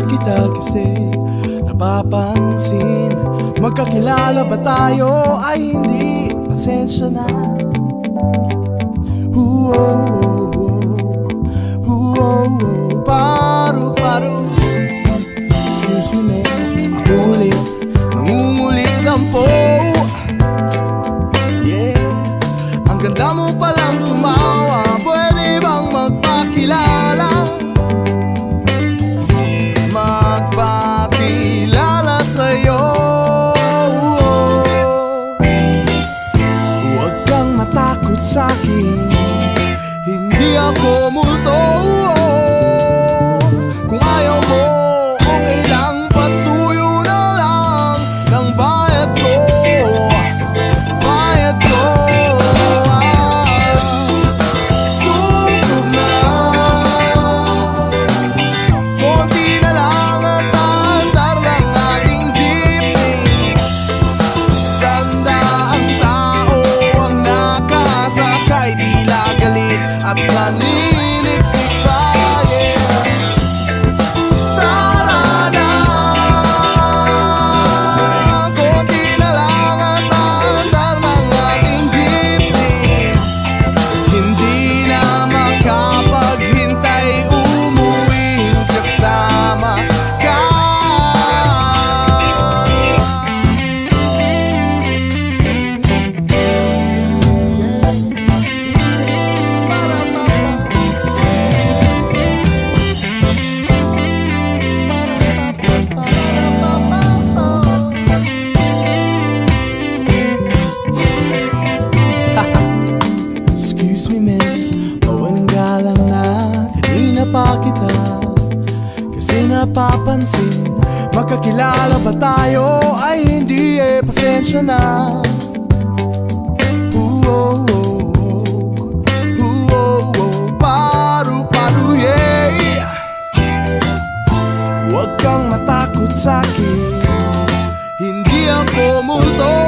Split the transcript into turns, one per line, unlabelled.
pa kita kasi napapansin. Magkakilala ba tayo ay hindi? Pasensya na. Paru-paru. Excuse me, ako ulit, nangungulit lang po. Yeah, ang ganda mo palang tumawa. Pwede bang magpakilala? Magpakilala sa'yo. Huwag kang matakot sa'kin, hindi ako multo. Kung ayaw mo, okay lang, pasuyo na lang ng bayad ko. Bayad ko. Tugtog na, konti na lang at andar ng ating jeepney. Sandaang tao ang nakasakay, tila galit at naniniksik pa. Pa kita kasi napapansin. Magkakilala ba tayo ay hindi? Pasensya na. Paru-paru, yeah. Huwag kang matakot sa'kin, hindi ako multo.